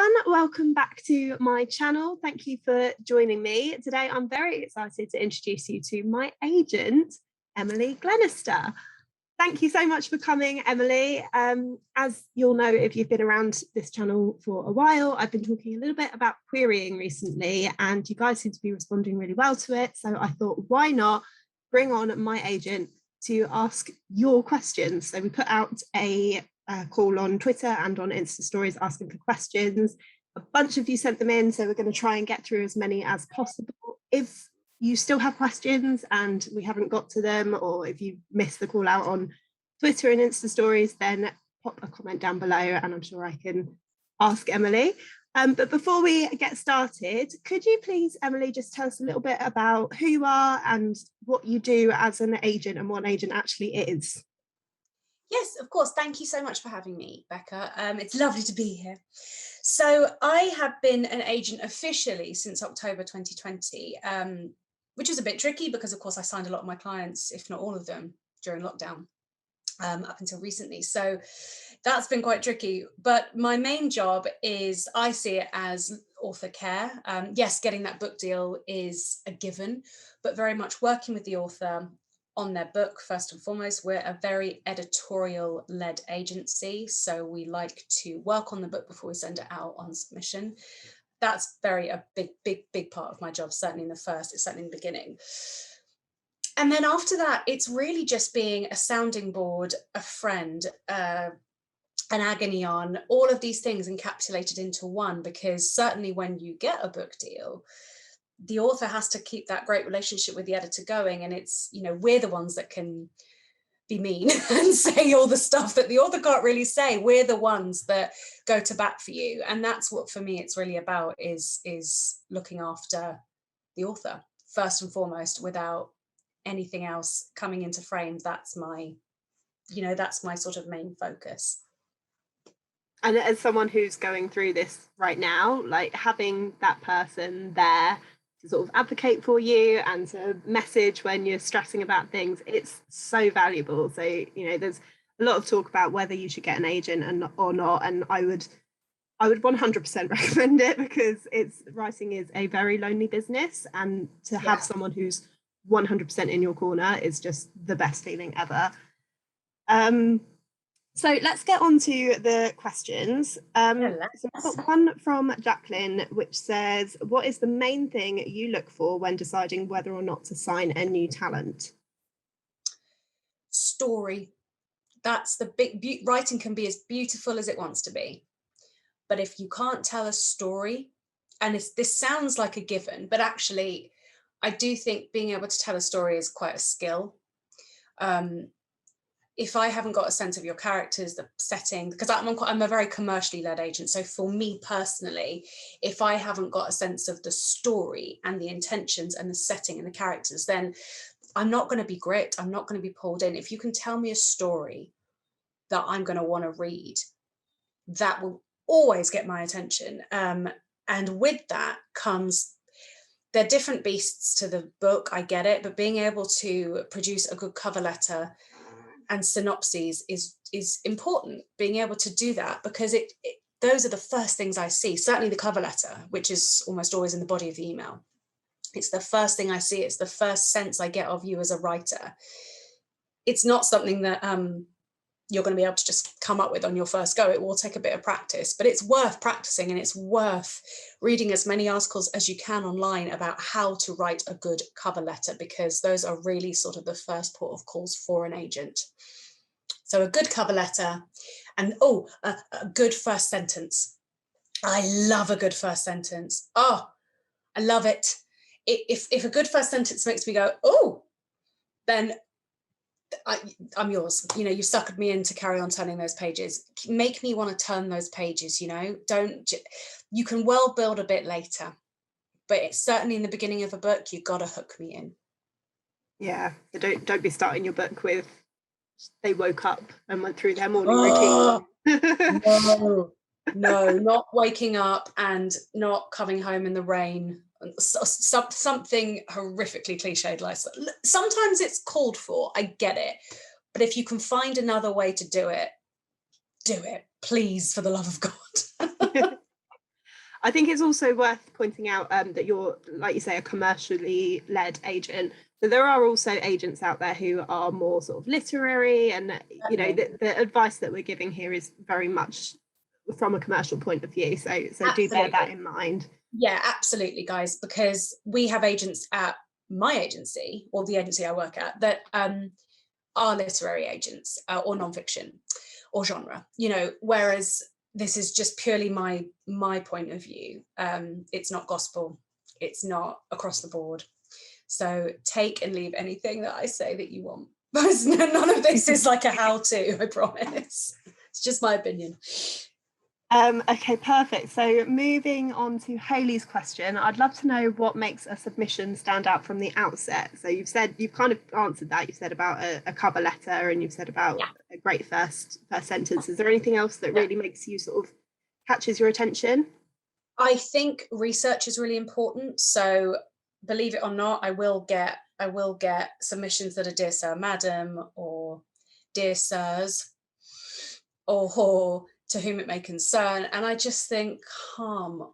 everyone, welcome back to my channel. Thank you for joining me. Today I'm very excited to introduce you to my agent, Emily Glenister. Thank you so much for coming, Emily. As you'll know, if you've been around this channel for a while, I've been talking a little bit about querying recently, and you guys seem to be responding really well to it. So I thought, why not bring on my agent to ask your questions? So we put out a call on Twitter and on Insta stories asking for questions. A bunch of you sent them in, so we're going to try and get through as many as possible. If you still have questions and we haven't got to them, or if you missed the call out on Twitter and Insta stories, then pop a comment down below and I'm sure I can ask Emily. But before we get started, could you please, Emily, just tell us a little bit about who you are and what you do as an agent and what an agent actually is? Yes, of course. Thank you so much for having me, Becca. It's lovely to be here. So I have been an agent officially since October 2020, which is a bit tricky because, of course, I signed a lot of my clients, if not all of them, during lockdown up until recently. So that's been quite tricky. But my main job is, I see it as author care. Yes, getting that book deal is a given, but very much working with the author on their book. First and foremost, we're a very editorial led agency, so we like to work on the book before we send it out on submission. That's a big part of my job, certainly in the beginning. And then after that, it's really just being a sounding board, a friend, an agony on, all of these things encapsulated into one, because certainly when you get a book deal, the author has to keep that great relationship with the editor going, and it's, we're the ones that can be mean and say all the stuff that the author can't really say. We're the ones that go to bat for you, and that's what, for me, it's really about, is looking after the author first and foremost, without anything else coming into frame. That's my sort of main focus. And as someone who's going through this right now, like having that person there to sort of advocate for you and to message when you're stressing about things, it's so valuable. So, there's a lot of talk about whether you should get an agent or not. And I would 100% recommend it, because writing is a very lonely business, and to have someone who's 100% in your corner is just the best feeling ever. So let's get on to the questions. So I've got one from Jacqueline, which says, what is the main thing you look for when deciding whether or not to sign a new talent? Story. That's the big, writing can be as beautiful as it wants to be. But if you can't tell a story, and this sounds like a given, but actually, I do think being able to tell a story is quite a skill. If I haven't got a sense of your characters, the setting, because I'm a very commercially led agent. So for me personally, if I haven't got a sense of the story and the intentions and the setting and the characters, then I'm not going to be gripped. I'm not going to be pulled in. If you can tell me a story that I'm going to want to read, that will always get my attention. And with that comes, they're different beasts to the book, I get it, but being able to produce a good cover letter and synopses is important, being able to do that, because those are the first things I see. Certainly the cover letter, which is almost always in the body of the email. It's the first thing I see. It's the first sense I get of you as a writer. It's not something that you're going to be able to just come up with on your first go. It will take a bit of practice, but it's worth practicing, and it's worth reading as many articles as you can online about how to write a good cover letter, because those are really sort of the first port of calls for an agent. So a good cover letter, and a good first sentence. I love a good first sentence. Oh, I love it. If a good first sentence makes me go, oh, then I'm yours. You suckered me in to carry on turning those pages. Make me want to turn those pages. You can well build a bit later, but it's certainly in the beginning of a book, you've got to hook me in. Yeah, so don't be starting your book with they woke up and went through their morning routine. No, not waking up and not coming home in the rain. Something horrifically cliched like that. Sometimes it's called for, I get it, but if you can find another way to do it, please, for the love of God. I think it's also worth pointing out that you're, like you say, a commercially led agent. So there are also agents out there who are more sort of literary, and you know, the advice that we're giving here is very much from a commercial point of view. So do bear that in mind. Yeah, absolutely, guys, because we have agents at my agency, or the agency I work at, that are literary agents or nonfiction or genre, you know, whereas this is just purely my point of view. It's not gospel, it's not across the board. So take and leave anything that I say that you want. None of this is like a how-to, I promise. It's just my opinion. Okay, perfect. So moving on to Hayley's question, I'd love to know what makes a submission stand out from the outset. So you've kind of answered that. You've said about a cover letter, and you've said about a great first sentence. Is there anything else that really makes you sort of catches your attention? I think research is really important. So believe it or not, I will get submissions that are Dear Sir, Madam, or Dear Sirs, or To Whom It May Concern. And I just think, come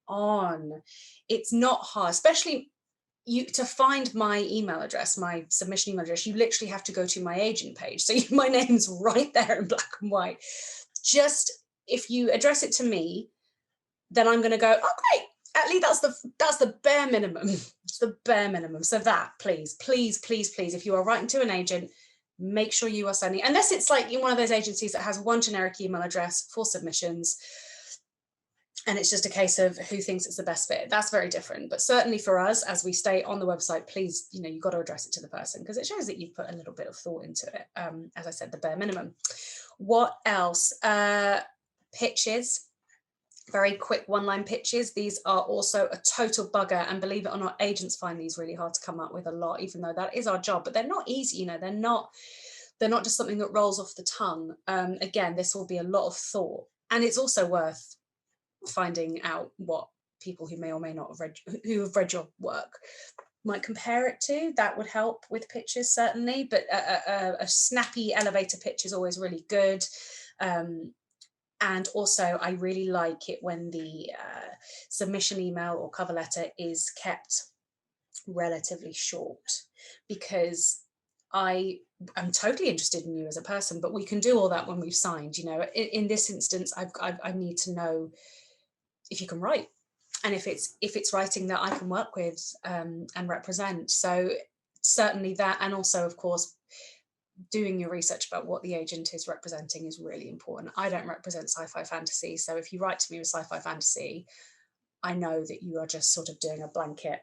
on, it's not hard, especially to find my email address, my submission email address. You literally have to go to my agent page. So my name's right there in black and white. Just if you address it to me, then I'm going to go, oh, great. At least that's the bare minimum. It's the bare minimum. So that, please, if you are writing to an agent, make sure you are sending, unless it's like in one of those agencies that has one generic email address for submissions, and it's just a case of who thinks it's the best fit. That's very different. But certainly for us, as we stay on the website, please, you know, you've got to address it to the person, because it shows that you've put a little bit of thought into it. As I said, the bare minimum. What else? Pitches. Very quick one-line pitches. These are also a total bugger, and believe it or not, agents find these really hard to come up with a lot, even though that is our job. But they're not easy, you know. They're not just something that rolls off the tongue. Again, this will be a lot of thought, and it's also worth finding out what people who may or may not have read your work might compare it to. That would help with pitches, certainly. But a snappy elevator pitch is always really good. And also, I really like it when the submission email or cover letter is kept relatively short, because I am totally interested in you as a person, but we can do all that when we've signed. You know, in this instance, I need to know if you can write, and if it's writing that I can work with and represent. So certainly that, and also, of course, doing your research about what the agent is representing is really important. I don't represent sci-fi fantasy, so if you write to me with sci-fi fantasy, I know that you are just sort of doing a blanket,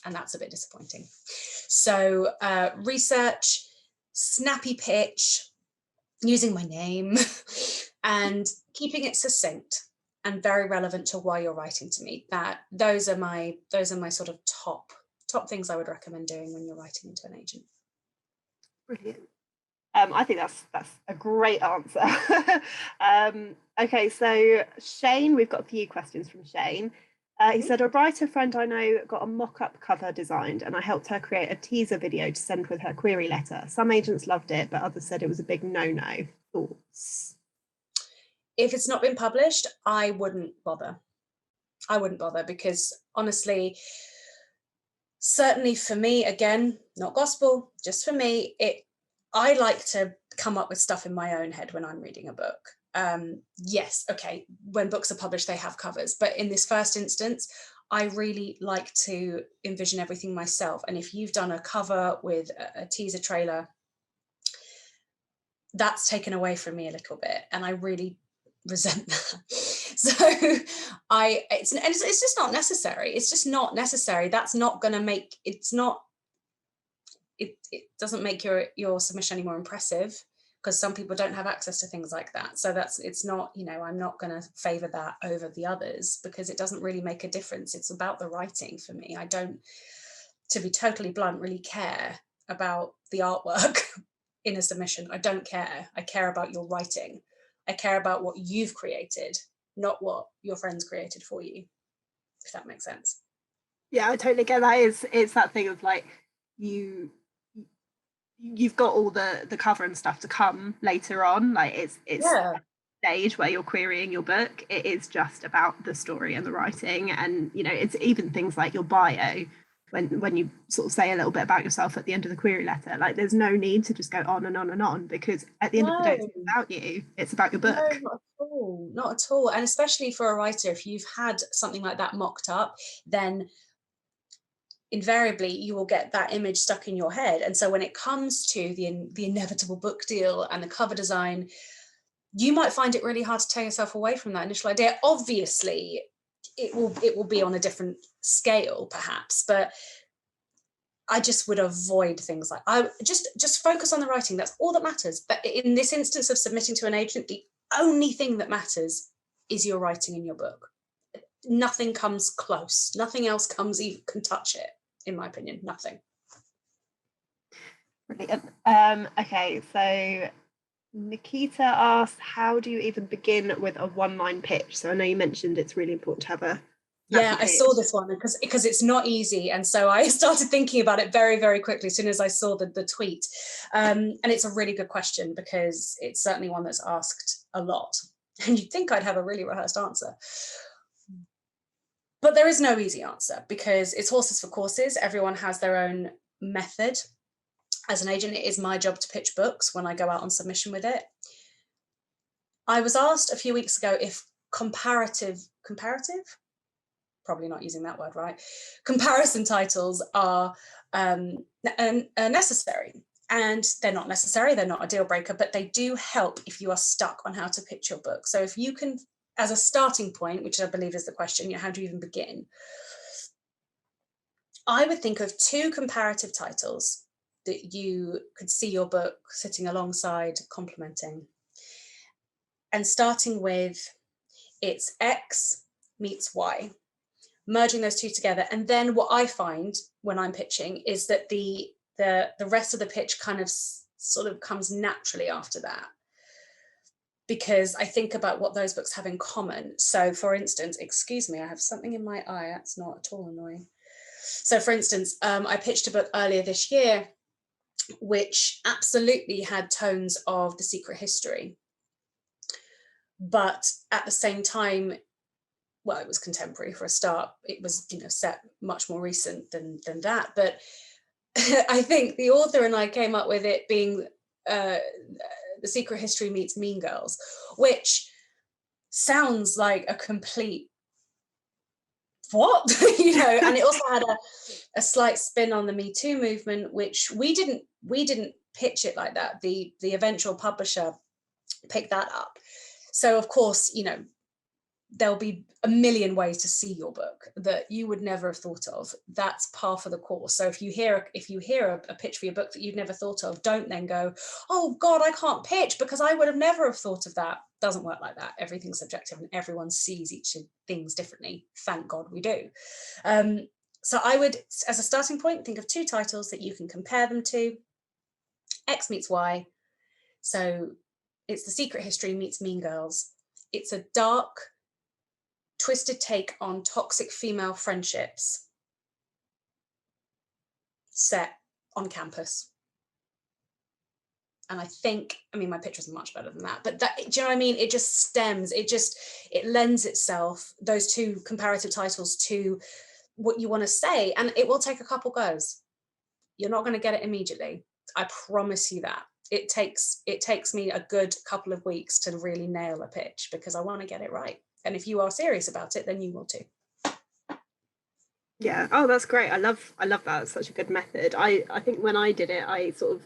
and that's a bit disappointing. So research, snappy pitch, using my name, and keeping it succinct and very relevant to why you're writing to me. Those are my sort of top things I would recommend doing when you're writing into an agent. Brilliant. I think that's a great answer. Okay, so Shane, we've got a few questions from Shane. He said, a writer friend I know got a mock-up cover designed, and I helped her create a teaser video to send with her query letter. Some agents loved it, but others said it was a big no-no. Thoughts? If it's not been published, I wouldn't bother. Because honestly, certainly for me, again, not gospel, just for me, I like to come up with stuff in my own head when I'm reading a book. Yes, okay, when books are published, they have covers, but in this first instance, I really like to envision everything myself. And if you've done a cover with a teaser trailer, that's taken away from me a little bit, and I really resent that. So it's just not necessary. It's just not necessary. That's not going to make it doesn't make your submission any more impressive, because some people don't have access to things like that. So it's not, you know, I'm not going to favor that over the others, because it doesn't really make a difference. It's about the writing for me. I don't, to be totally blunt, really care about the artwork in a submission. I don't care. I care about your writing. I care about what you've created, not what your friends created for you, if that makes sense. Yeah, I totally get that. It's that thing of like, you've got all the cover and stuff to come later on. Like it's stage where you're querying your book, it is just about the story and the writing. And you know, it's even things like your bio, when you sort of say a little bit about yourself at the end of the query letter, like there's no need to just go on and on and on, because at the end of the day, it's about you, it's about your book. No, not at all, not at all. And especially for a writer, if you've had something like that mocked up, then invariably you will get that image stuck in your head. And so when it comes to the inevitable book deal and the cover design, you might find it really hard to tear yourself away from that initial idea. Obviously it will be on a different scale perhaps, but I just would avoid things like, I just focus on the writing. That's all that matters. But in this instance of submitting to an agent, the only thing that matters is your writing in your book. Nothing comes close. Nothing else can touch it, in my opinion. Nothing. Brilliant. Okay, so Nikita asked, how do you even begin with a one-line pitch? So I know you mentioned it's really important to have a I saw this one because it's not easy, and so I started thinking about it very, very quickly as soon as I saw the tweet. And it's a really good question because it's certainly one that's asked a lot, and you'd think I'd have a really rehearsed answer. But there is no easy answer because it's horses for courses. Everyone has their own method. As an agent, it is my job to pitch books when I go out on submission with it. I was asked a few weeks ago if comparative, probably not using that word right, comparison titles are necessary. And they're not necessary, they're not a deal breaker, but they do help if you are stuck on how to pitch your book. So if you can, as a starting point, which I believe is the question, how do you even begin? I would think of 2 comparative titles that you could see your book sitting alongside, complementing. And starting with, it's X meets Y, merging those 2 together. And then what I find when I'm pitching is that the rest of the pitch kind of sort of comes naturally after that, because I think about what those books have in common. So for instance, excuse me, I have something in my eye. That's not at all annoying. So for instance, I pitched a book earlier this year, which absolutely had tones of The Secret History. But at the same time, well, it was contemporary for a start. It was, set much more recent than that. But I think the author and I came up with it being The Secret History meets Mean Girls, which sounds like a complete what? And it also had a slight spin on the Me Too movement, which we didn't pitch it like that. The eventual publisher picked that up. So of course, there'll be a million ways to see your book that you would never have thought of. That's par for the course. So if you hear a pitch for your book that you'd never thought of, don't then go, oh God, I can't pitch because I would have never have thought of that. Doesn't work like that. Everything's subjective and everyone sees each of things differently. Thank God we do. So I would, as a starting point, think of 2 titles that you can compare them to. X meets Y. So it's The Secret History meets Mean Girls. It's a dark, twisted take on toxic female friendships set on campus. And I think, my pitch was much better than that, but that, do you know what I mean? It just stems, it lends itself, those 2 comparative titles, to what you want to say. And it will take a couple goes. You're not going to get it immediately. I promise you that. It takes me a good couple of weeks to really nail a pitch because I want to get it right. And if you are serious about it, then you will too. Yeah. Oh, that's great. I love that. It's such a good method. I think when I did it, I sort of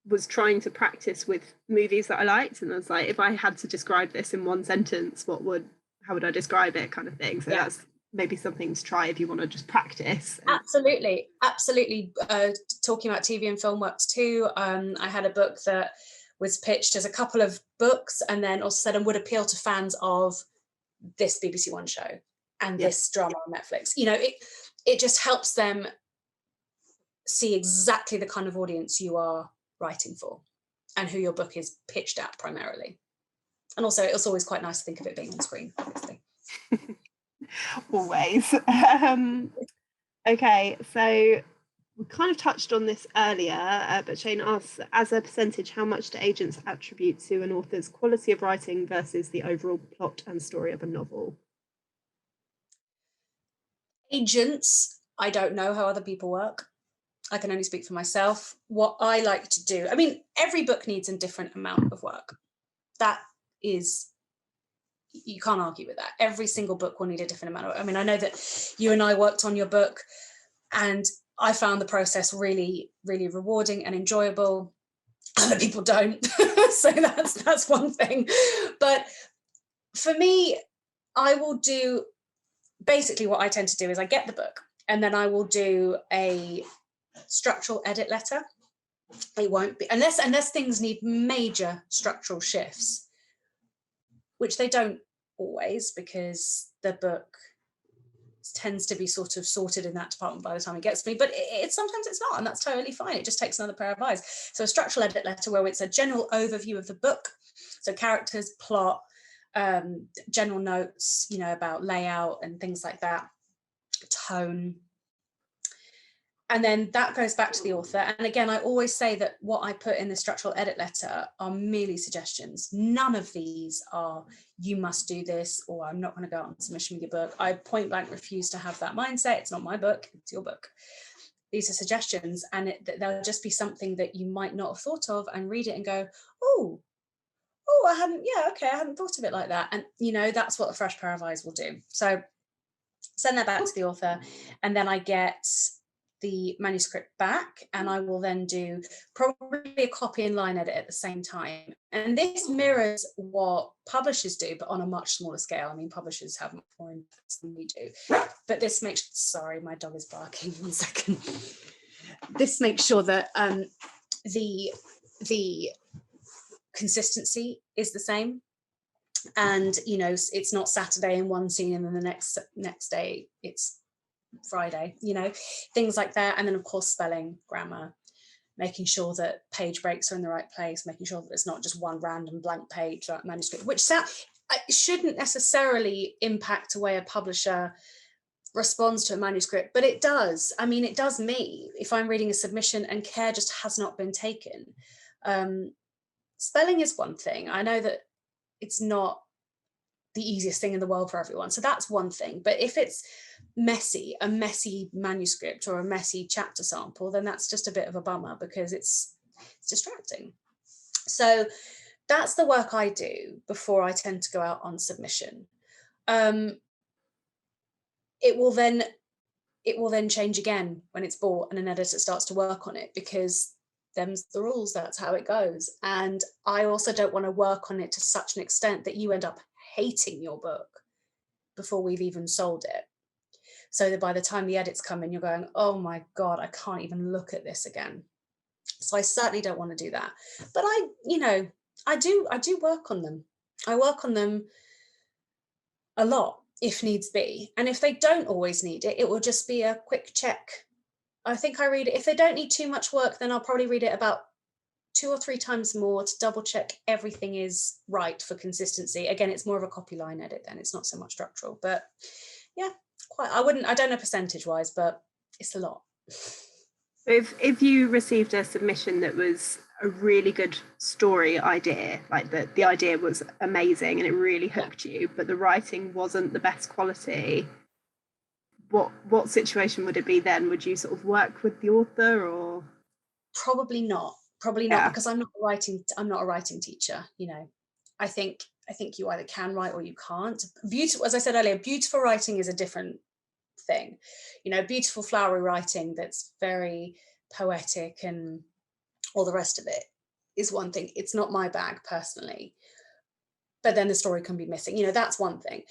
was trying to practice with movies that I liked, and I was like, if I had to describe this in 1 sentence, how would I describe it, kind of thing. So yeah. That's maybe something to try if you want to just practice. Absolutely. Talking about TV and film works too. I had a book that was pitched as a couple of books and then also said and would appeal to fans of this BBC One show and this drama on Netflix. It just helps them see exactly the kind of audience you are writing for and who your book is pitched at primarily. And also it's always quite nice to think of it being on screen, obviously. Always. Okay, so We kind of touched on this earlier, but Shane asks, as a percentage, how much do agents attribute to an author's quality of writing versus the overall plot and story of a novel? Agents, I don't know how other people work. I can only speak for myself. What I like to do, I mean, every book needs a different amount of work. That is, you can't argue with that. Every single book will need a different amount of, I mean, I know that you and I worked on your book, and I found the process really, really rewarding and enjoyable. Other people don't. So that's one thing. But for me, I will do, basically what I tend to do is I get the book and then I will do a structural edit letter. It won't be, unless things need major structural shifts, which they don't always, because the book tends to be sort of sorted in that department by the time it gets to me, but it's sometimes it's not, and that's totally fine. It just takes another pair of eyes. So a structural edit letter where it's a general overview of the book, so characters, plot, general notes, you know, about layout and things like that, tone. And then that goes back to the author. And again, I always say that what I put in the structural edit letter are merely suggestions. None of these are, you must do this, or I'm not going to go out on submission with your book. I point blank refuse to have that mindset. It's not my book, it's your book. These are suggestions, and they'll just be something that you might not have thought of, and read it and go, oh, I hadn't thought of it like that. And, you know, that's what a fresh pair of eyes will do. So send that back to the author, and then I get the manuscript back, and I will then do probably a copy and line edit at the same time. And this mirrors what publishers do, but on a much smaller scale. I mean, publishers have much more influence than we do. But this makes, sorry, my dog is barking, 1 second. This makes sure that the consistency is the same. And, you know, it's not Saturday in one scene and then the next day it's Friday, you know, things like that. And then of course spelling, grammar, making sure that page breaks are in the right place, making sure that it's not just one random blank page like manuscript, which shouldn't necessarily impact the way a publisher responds to a manuscript, but it does. I mean, it does me if I'm reading a submission and care just has not been taken. Spelling is one thing. I know that it's not the easiest thing in the world for everyone, so that's one thing. But if it's a messy manuscript or a messy chapter sample, then that's just a bit of a bummer because it's distracting. So that's the work I do before I tend to go out on submission. It will then change again when it's bought and an editor starts to work on it, because them's the rules, that's how it goes. And I also don't want to work on it to such an extent that you end up hating your book before we've even sold it, so that by the time the edits come in, you're going, oh my God, I can't even look at this again. So I certainly don't want to do that. But I do work on them. I work on them a lot if needs be. And if they don't always need it, it will just be a quick check. I think I read it. If they don't need too much work, then I'll probably read it about 2 or 3 times more to double check everything is right for consistency. Again, it's more of a copy line edit then, it's not so much structural. But yeah, I don't know percentage wise, but it's a lot. If you received a submission that was a really good story idea, like the idea was amazing and it really hooked you, but the writing wasn't the best quality, what situation would it be then? Would you sort of work with the author, or? Probably not, because I'm not a writing teacher. You know, I think you either can write or you can't. Beautiful, as I said earlier, beautiful writing is a different thing. You know, beautiful flowery writing that's very poetic and all the rest of it is one thing. It's not my bag personally, but then the story can be missing. You know, that's one thing.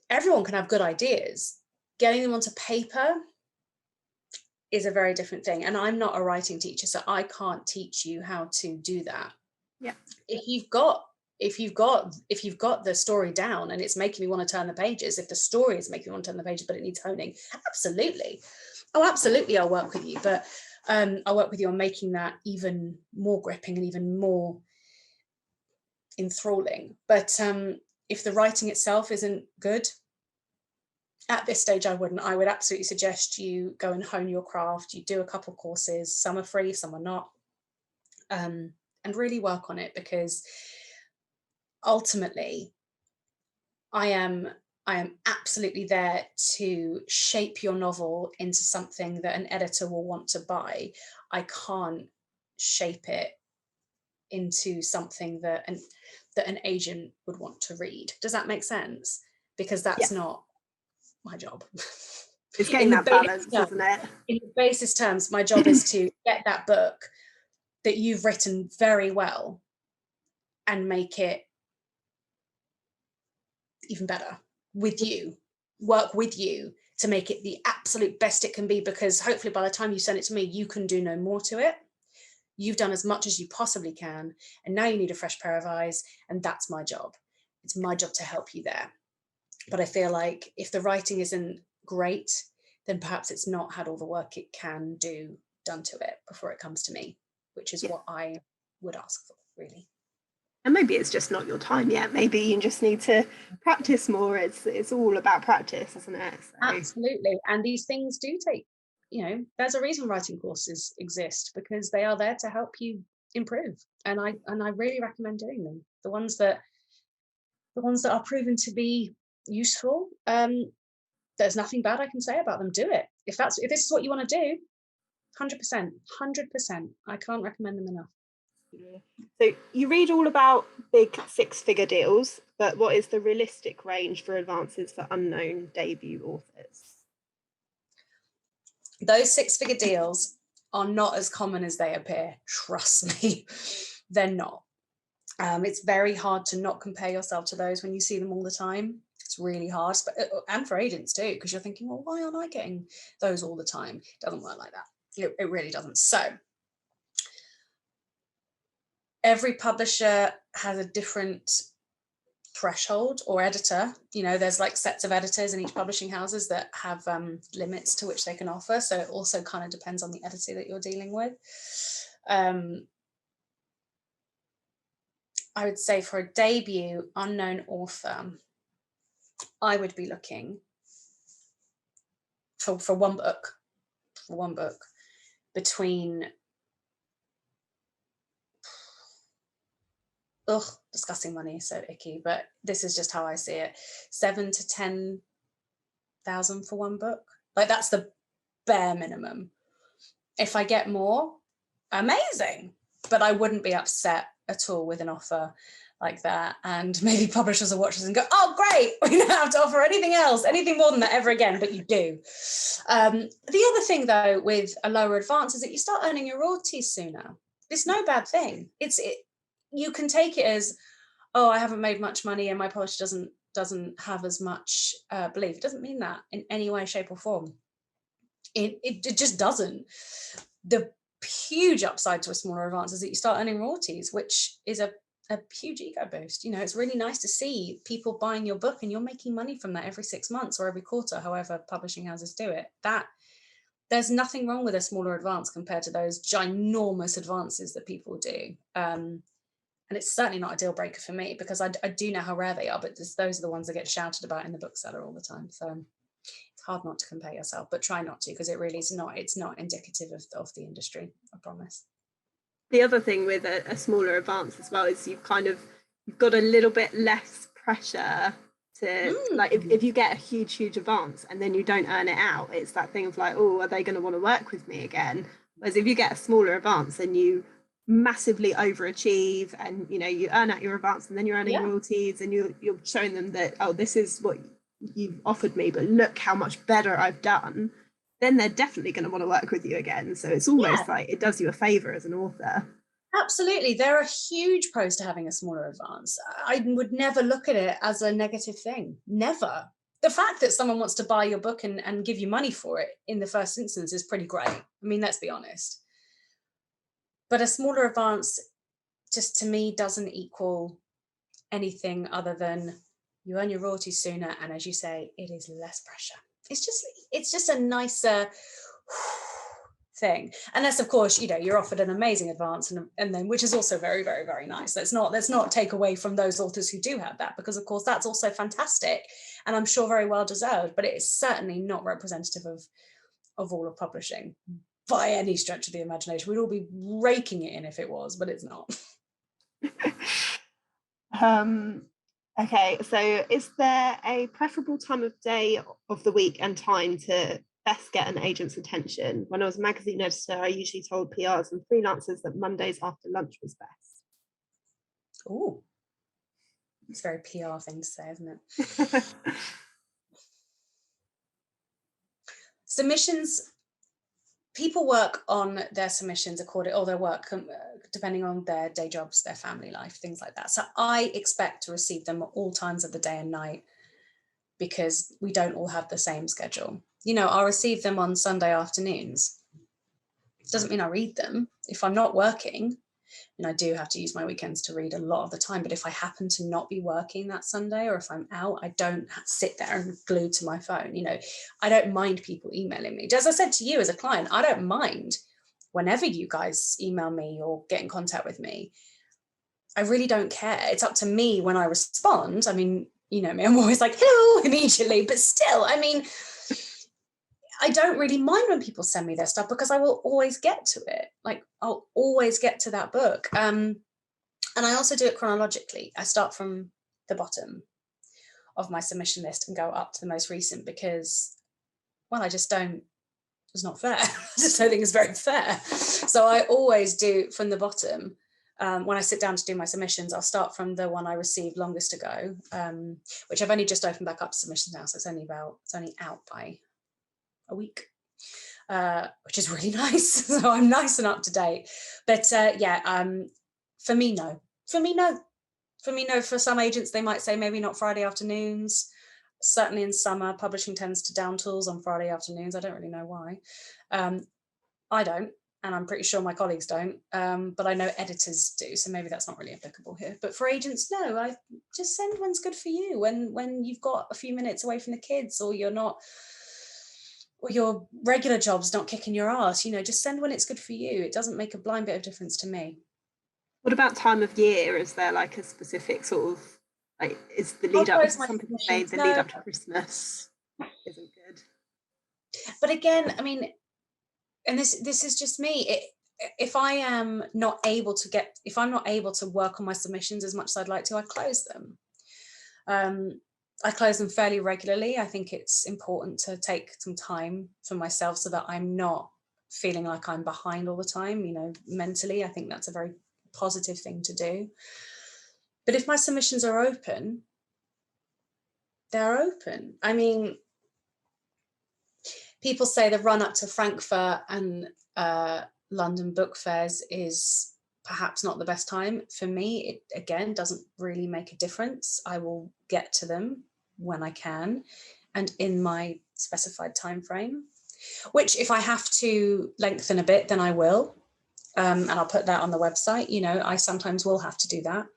Everyone can have good ideas. Getting them onto paper is a very different thing. And I'm not a writing teacher, so I can't teach you how to do that. Yeah. If you've got the story down and it's making me want to turn the pages, if the story is making me want to turn the pages, but it needs honing, absolutely. Oh, absolutely, I'll work with you. But I'll work with you on making that even more gripping and even more enthralling. But if the writing itself isn't good, At this stage, I wouldn't. I would absolutely suggest you go and hone your craft. You do a couple courses, some are free, some are not, and really work on it, because ultimately I am absolutely there to shape your novel into something that an editor will want to buy. I can't shape it into something that an agent would want to read. Does that make sense? Because that's not my job. It's getting that balance, isn't it? In the basis terms, my job is to get that book that you've written very well and make it even better with you, work with you to make it the absolute best it can be, because hopefully by the time you send it to me, you can do no more to it. You've done as much as you possibly can, and now you need a fresh pair of eyes, and that's my job. It's my job to help you there. But I feel like if the writing isn't great, then perhaps it's not had all the work it can do done to it before it comes to me, which is what I would ask for, really. And maybe it's just not your time yet. Maybe you just need to practice more. It's all about practice, isn't it? So. Absolutely. And these things do take, there's a reason writing courses exist, because they are there to help you improve. And I really recommend doing them. The ones that are proven to be useful, there's nothing bad I can say about them. Do it. If this is what you want to do, 100%. I can't recommend them enough. So you read all about big 6-figure deals, but what is the realistic range for advances for unknown debut authors? Those 6-figure deals are not as common as they appear. Trust me, they're not. It's very hard to not compare yourself to those when you see them all the time. It's really hard, and for agents too, because you're thinking, well, why aren't I getting those all the time? It doesn't work like that. It really doesn't. So every publisher has a different threshold, or editor. There's like sets of editors in each publishing houses that have limits to which they can offer. So it also kind of depends on the editor that you're dealing with. I would say for a debut unknown author, I would be looking for one book between discussing money is so icky, but this is just how I see it. 7,000 to 10,000 for one book. Like, that's the bare minimum. If I get more, amazing, but I wouldn't be upset at all with an offer like that. And maybe publishers will watch this and go, oh great, we don't have to offer anything more than that ever again, but you do. The other thing though with a lower advance is that you start earning your royalties sooner. It's no bad thing. You can take it as, oh, I haven't made much money and my publisher doesn't have as much belief. It doesn't mean that in any way, shape or form. It just doesn't. The huge upside to a smaller advance is that you start earning royalties, which is a huge ego boost. It's really nice to see people buying your book and you're making money from that every 6 months or every quarter, however publishing houses do it. There's nothing wrong with a smaller advance compared to those ginormous advances that people do. And it's certainly not a deal breaker for me, because I do know how rare they are, but those are the ones that get shouted about in the bookseller all the time. So it's hard not to compare yourself, but try not to, because it really is not. It's not indicative of the industry, I promise. The other thing with a smaller advance as well is you've got a little bit less pressure to like if you get a huge advance and then you don't earn it out, it's that thing of like, oh, are they going to want to work with me again? Whereas if you get a smaller advance, then you massively overachieve and you earn out your advance and then you're earning royalties and you're showing them that, oh, this is what you've offered me, but look how much better I've done. Then they're definitely going to want to work with you again. So it's almost like it does you a favor as an author. Absolutely. There are huge pros to having a smaller advance. I would never look at it as a negative thing. Never. The fact that someone wants to buy your book and give you money for it in the first instance is pretty great. I mean, let's be honest. But a smaller advance just to me doesn't equal anything other than you earn your royalties sooner. And as you say, it is less pressure. It's just a nicer thing, unless of course you're offered an amazing advance, and then, which is also very, very, very nice. Let's not take away from those authors who do have that, because of course that's also fantastic, and I'm sure very well deserved, but it is certainly not representative of all of publishing by any stretch of the imagination. We'd all be raking it in if it was, but it's not. Okay, so is there a preferable time of day, of the week and time to best get an agent's attention? When I was a magazine editor, I usually told PRs and freelancers that Mondays after lunch was best. Oh, it's a very PR thing to say, isn't it? Submissions, people work on their submissions their work depending on their day jobs, their family life, things like that. So I expect to receive them at all times of the day and night, because we don't all have the same schedule. I'll receive them on Sunday afternoons. It doesn't mean I read them. If I'm not working, and I do have to use my weekends to read a lot of the time, but if I happen to not be working that Sunday, or if I'm out, I don't sit there and glued to my phone. I don't mind people emailing me. As I said to you as a client, I don't mind whenever you guys email me or get in contact with me. I really don't care. It's up to me when I respond. I mean, me, I'm always like, hello, immediately, but still, I mean, I don't really mind when people send me their stuff, because I will always get to it. Like, I'll always get to that book. And I also do it chronologically. I start from the bottom of my submission list and go up to the most recent, because, well, it's not fair. I just don't think it's very fair. So I always do from the bottom. When I sit down to do my submissions, I'll start from the one I received longest ago, which I've only just opened back up submissions now. So it's only out by a week, which is really nice. So I'm nice and up to date. But for me, no. For some agents, they might say maybe not Friday afternoons. Certainly in summer, publishing tends to down tools on Friday afternoons. I don't really know why. I don't, and I'm pretty sure my colleagues don't, but I know editors do, so maybe that's not really applicable here. But for agents, no, I just send when's good for you, when you've got a few minutes away from the kids, or your regular job's not kicking your ass, just send when it's good for you. It doesn't make a blind bit of difference to me. What about time of year? Is there like a specific sort of, like, is the lead up, some people say the lead up to Christmas isn't good. But again, I mean, and this is just me, if I'm not able to work on my submissions as much as I'd like to, I close them. I close them fairly regularly. I think it's important to take some time for myself so that I'm not feeling like I'm behind all the time, mentally. I think that's a very positive thing to do. But if my submissions are open, they're open. I mean, people say the run up to Frankfurt and London book fairs is perhaps not the best time. For me, it again doesn't really make a difference. I will get to them when I can and in my specified time frame, which if I have to lengthen a bit, then I will. And I'll put that on the website. I sometimes will have to do that.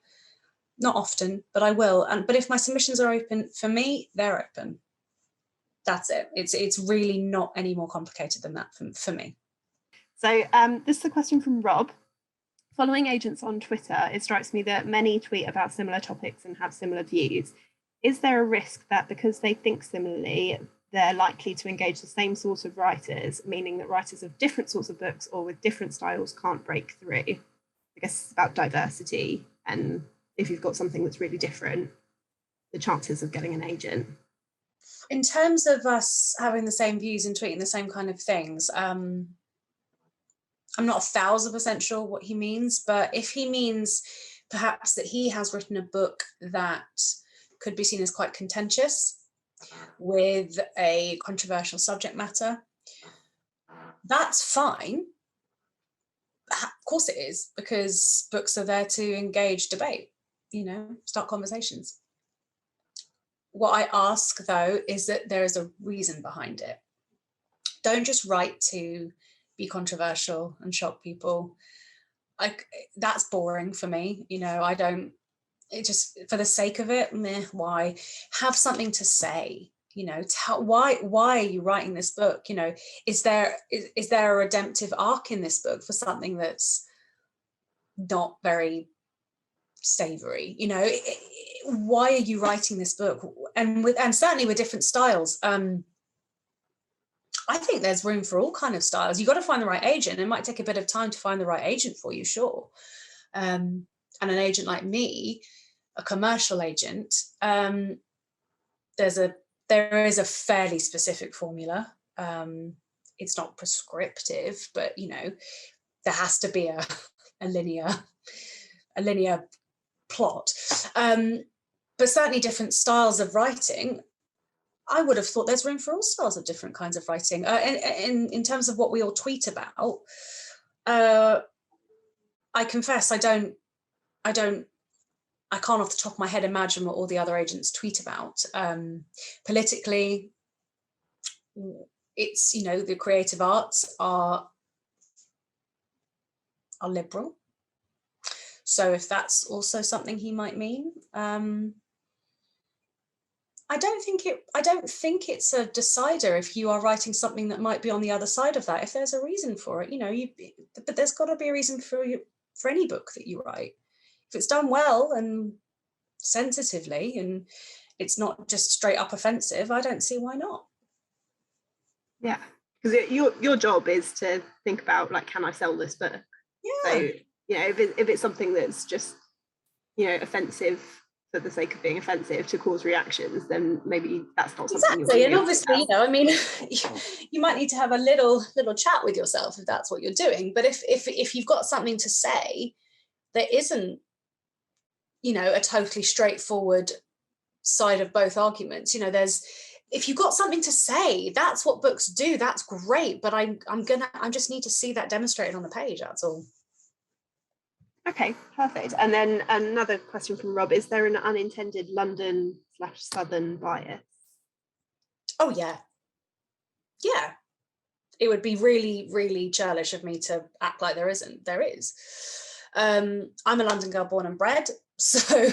Not often, but I will. But if my submissions are open, for me, they're open. That's it. It's really not any more complicated than that for me. So this is a question from Rob. Following agents on Twitter, it strikes me that many tweet about similar topics and have similar views. Is there a risk that because they think similarly, they're likely to engage the same sort of writers, meaning that writers of different sorts of books or with different styles can't break through? I guess it's about diversity, and if you've got something that's really different, the chances of getting an agent. In terms of us having the same views and tweeting the same kind of things, I'm not 1,000% sure what he means, but if he means perhaps that he has written a book that could be seen as quite contentious with a controversial subject matter, that's fine. Of course it is, because books are there to engage debate, start conversations. What I ask, though, is that there is a reason behind it. Don't just write to be controversial and shock people. That's boring for me. I don't, it just, for the sake of it, why? Have something to say. you know, why are you writing this book? You know, is there a redemptive arc in this book for something that's not very savory? You know, why are you writing this book? And certainly with different styles. I think there's room for all kind of styles. You've got to find the right agent. It might take a bit of time to find the right agent for you, sure. And an agent like me, a commercial agent, there is a fairly specific formula. It's not prescriptive, but you know, there has to be a linear plot. But certainly different styles of writing. I would have thought there's room for all styles of different kinds of writing. In terms of what we all tweet about, I confess I can't off the top of my head imagine what all the other agents tweet about. Politically, it's, you know, the creative arts are liberal. So if that's also something he might mean, I don't think it's a decider if you are writing something that might be on the other side of that. If there's a reason for it, you know, but there's got to be a reason for any book that you write. If it's done well and sensitively, and it's not just straight up offensive, I don't see why not. Yeah, because your job is to think about, like, can I sell this book? Yeah. So, you know, if it's something that's just, you know, offensive for the sake of being offensive to cause reactions, then maybe that's not something. Exactly. And obviously, you know, I mean, you might need to have a little chat with yourself if that's what you're doing. But if you've got something to say that isn't, you know, a totally straightforward side of both arguments, you know, if you've got something to say, that's what books do, that's great, but I just need to see that demonstrated on the page, that's all. Okay, perfect. And then another question from Rob: is there an unintended London/Southern bias? Oh yeah, it would be really, really churlish of me to act like there isn't. There is. I'm a London girl born and bred, so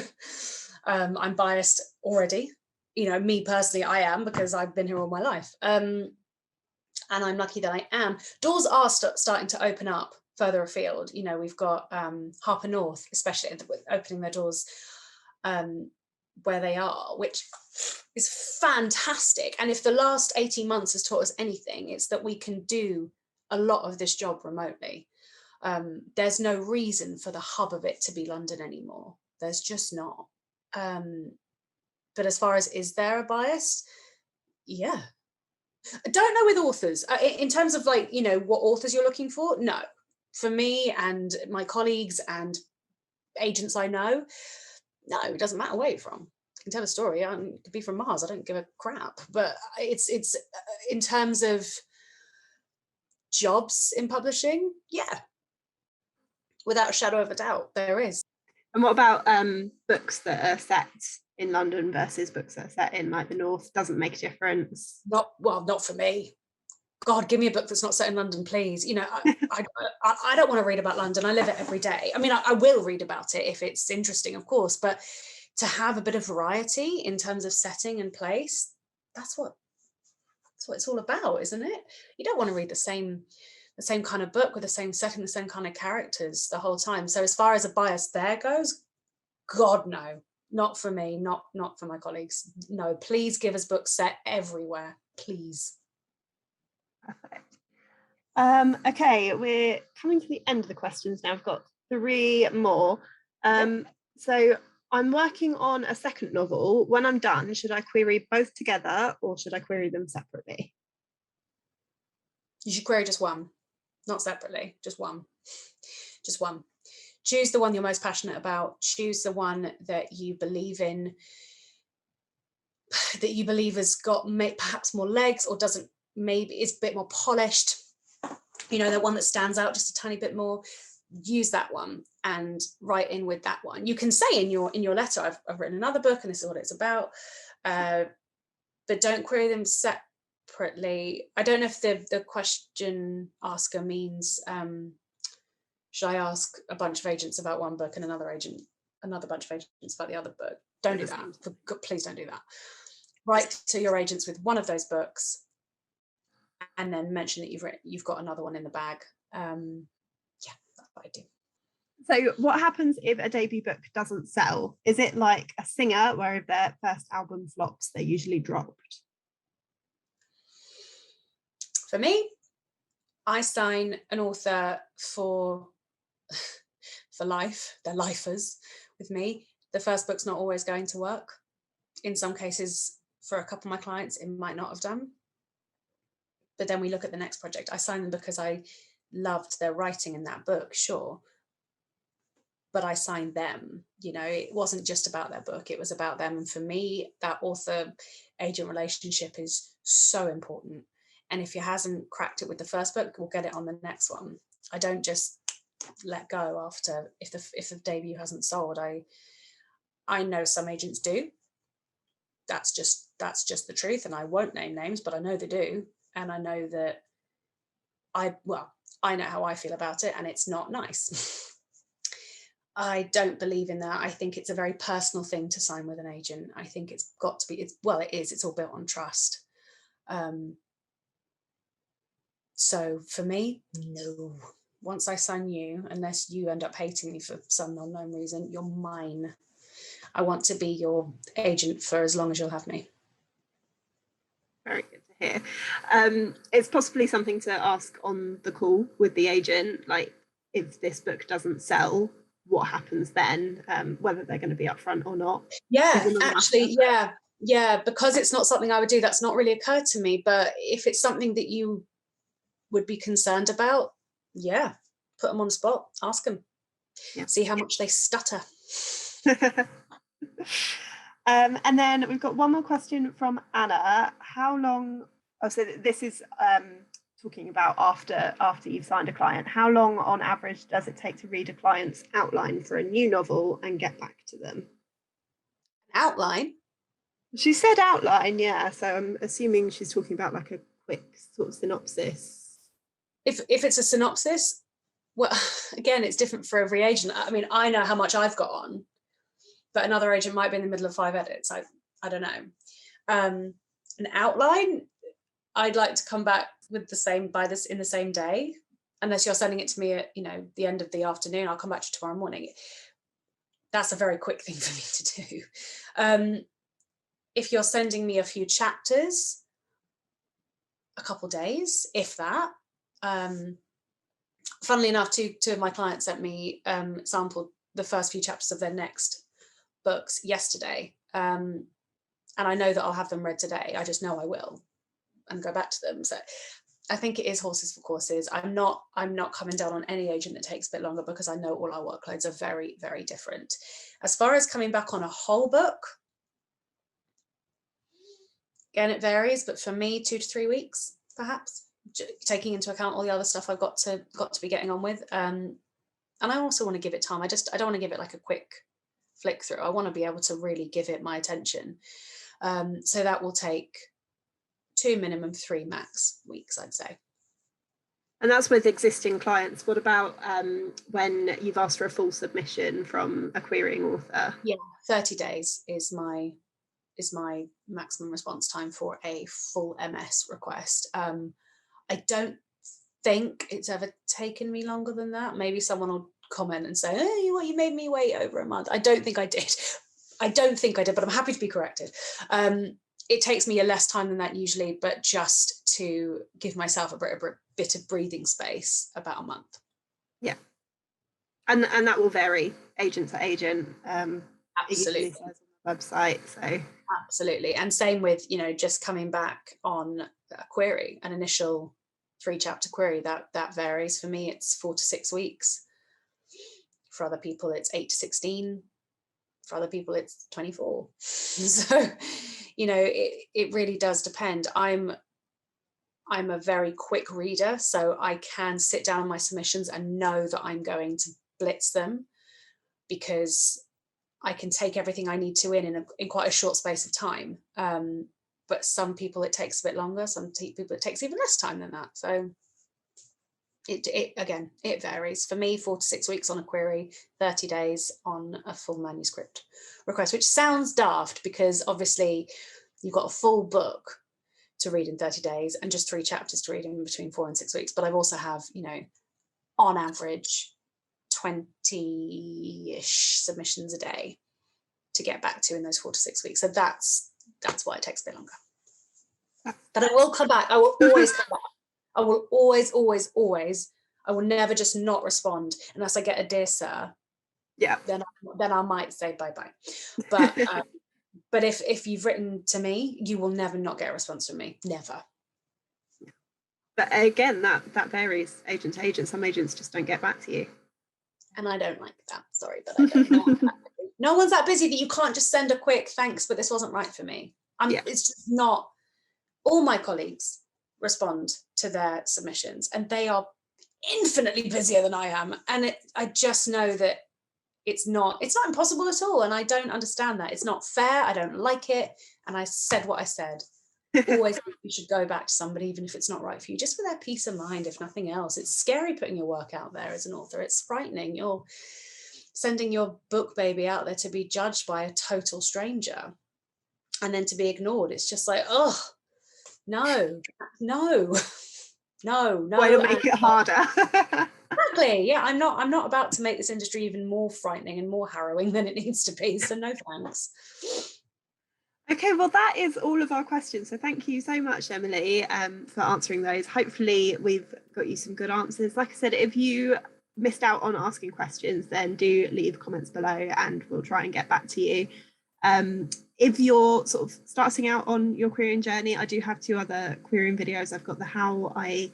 I'm biased already. You know, me personally, I am, because I've been here all my life. And I'm lucky that I am. Doors are starting to open up further afield. You know, we've got Harper North, especially opening their doors where they are, which is fantastic. And if the last 18 months has taught us anything, it's that we can do a lot of this job remotely. There's no reason for the hub of it to be London anymore. There's just not. But as far as, is there a bias? Yeah. I don't know with authors. In terms of, like, you know, what authors you're looking for, no. For me and my colleagues and agents I know, no, it doesn't matter where you're from. I can tell a story. I could be from Mars. I don't give a crap. But it's in terms of jobs in publishing, yeah, without a shadow of a doubt, there is. And what about books that are set in London versus books that are set in, like, the North? Doesn't make a difference? Not for me. God, give me a book that's not set in London, please. You know, I don't want to read about London. I live it every day. I mean, I will read about it if it's interesting, of course, but to have a bit of variety in terms of setting and place, that's what it's all about, isn't it? You don't want to read the same kind of book with the same setting, the same kind of characters the whole time. So as far as a bias there goes, God, no, not for me, not for my colleagues. No, please give us books set everywhere, please. Perfect. Okay, we're coming to the end of the questions now. I've got 3 more. So I'm working on a second novel. When I'm done, should I query both together or should I query them separately? You should query just one, not separately, just one. Choose the one you're most passionate about. Choose the one that you believe in, that you believe has got perhaps more legs, or doesn't, maybe is a bit more polished. You know, the one that stands out just a tiny bit more. Use that one and write in with that one. You can say in your letter, I've written another book and this is what it's about, but don't query them separately. I don't know if the question asker means, should I ask a bunch of agents about one book and another bunch of agents about the other book? Don't do that. Please don't do that. write to your agents with one of those books, and then mention that you've got another one in the bag. Yeah, that's what I do. So what happens if a debut book doesn't sell? Is it like a singer where if their first album flops, they're usually dropped? For me, I sign an author for life. They're lifers with me. The first book's not always going to work. In some cases, for a couple of my clients, it might not have done. But then we look at the next project. I signed them because I loved their writing in that book, sure. But I signed them. You know, it wasn't just about their book, it was about them. And for me, that author-agent relationship is so important. And if he hasn't cracked it with the first book, we'll get it on the next one. I don't just let go after if the debut hasn't sold. I know some agents do. That's just the truth, and I won't name names, but I know they do, and I know that I know how I feel about it, and it's not nice. I don't believe in that. I think it's a very personal thing to sign with an agent. I think it's got to be. It is. It's all built on trust. So for me, no. Once I sign you, unless you end up hating me for some unknown reason, you're mine. I want to be your agent for as long as you'll have me. Very good to hear. It's possibly something to ask on the call with the agent, like if this book doesn't sell, what happens then, whether they're going to be upfront or not. Yeah, actually, yeah, because it's not something I would do. That's not really occurred to me. But if it's something that you would be concerned about, yeah, put them on the spot, ask them, see how much they stutter. And then we've got one more question from Anna. How long, so this is talking about after you've signed a client, how long on average does it take to read a client's outline for a new novel and get back to them? Outline? She said outline, yeah, so I'm assuming she's talking about like a quick sort of synopsis. If it's a synopsis, well, again, it's different for every agent. I mean, I know how much I've got on, but another agent might be in the middle of 5 edits. I don't know. An outline, I'd like to come back with the same in the same day, unless you're sending it to me at the end of the afternoon. I'll come back to you tomorrow morning. That's a very quick thing for me to do. If you're sending me a few chapters, a couple days, if that. Funnily enough, two of my clients sent me sampled the first few chapters of their next books yesterday, and I know that I'll have them read today. I just know I will, and go back to them. So I think it is horses for courses. I'm not coming down on any agent that takes a bit longer, because I know all our workloads are very, very different. As far as coming back on a whole book, again, it varies, but for me, 2 to 3 weeks, perhaps, taking into account all the other stuff I've got to be getting on with. And I also want to give it time. I don't want to give it like a quick flick through. I want to be able to really give it my attention. So that will take 2, minimum 3 max weeks, I'd say. And that's with existing clients. What about when you've asked for a full submission from a querying author? Yeah, 30 days is my maximum response time for a full MS request. I don't think it's ever taken me longer than that. Maybe someone will comment and say, "Oh, you made me wait over a month." I don't think I did. But I'm happy to be corrected. It takes me less time than that usually, but just to give myself a bit of breathing space, about a month. Yeah. And that will vary agent to agent. Absolutely. Website, so absolutely. And same with just coming back on a query, an initial 3-chapter query, that varies. For me, it's 4 to 6 weeks. For other people, it's 8 to 16. For other people, it's 24. So it really does depend. I'm a very quick reader, so I can sit down on my submissions and know that I'm going to blitz them, because I can take everything I need to in quite a short space of time. But some people it takes a bit longer. Some people it takes even less time than that. So it varies. For me, 4 to 6 weeks on a query, 30 days on a full manuscript request, which sounds daft, because obviously You've got a full book to read in 30 days and just 3 chapters to read in between 4 and 6 weeks. But I've also have, you know, on average 20-ish submissions a day to get back to in those 4 to 6 weeks. So that's why it takes a bit longer. But I will come back. I will always come back. I will always, I will never just not respond unless I get a dear sir. Yeah. Then I might say bye-bye. But but if you've written to me, you will never not get a response from me. Never. But again, that varies agent to agent. Some agents just don't get back to you. And I don't like that. Sorry, but I don't know. No one's that busy that you can't just send a quick thanks, but this wasn't right for me. It's just not. All my colleagues respond to their submissions, and they are infinitely busier than I am. And I just know that it's not impossible at all. And I don't understand that. It's not fair. I don't like it. And I said what I said. Always think you should go back to somebody, even if it's not right for you, just for their peace of mind, if nothing else. It's scary putting your work out there as an author. It's frightening. You're sending your book baby out there to be judged by a total stranger and then to be ignored. It's just like, oh, no. Way to make it harder. Exactly. Yeah, I'm not about to make this industry even more frightening and more harrowing than it needs to be. So no thanks. Okay, well, that is all of our questions. So thank you so much, Emily, for answering those. Hopefully we've got you some good answers. Like I said, if you missed out on asking questions, then do leave comments below and we'll try and get back to you. If you're sort of starting out on your querying journey, I do have 2 other querying videos. I've got the How I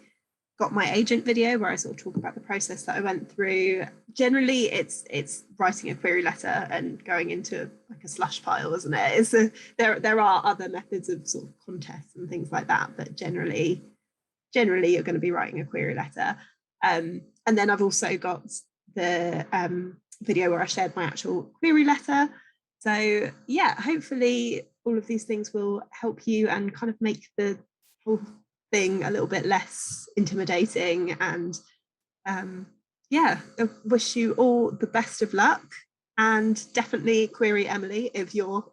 Got My Agent video, where I sort of talk about the process that I went through. Generally, it's writing a query letter and going into like a slush pile, isn't it? There are other methods of sort of contests and things like that, but generally you're going to be writing a query letter. And then I've also got the video where I shared my actual query letter. So yeah, hopefully all of these things will help you and kind of make the whole thing a little bit less intimidating. And I wish you all the best of luck, and definitely query Emily if you're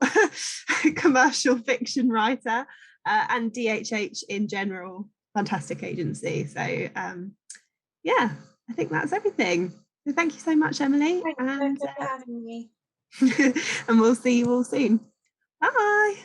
a commercial fiction writer, and DHH in general, fantastic agency. So I think that's everything. So thank you so much, Emily. Thanks for having me. And we'll see you all soon. Bye.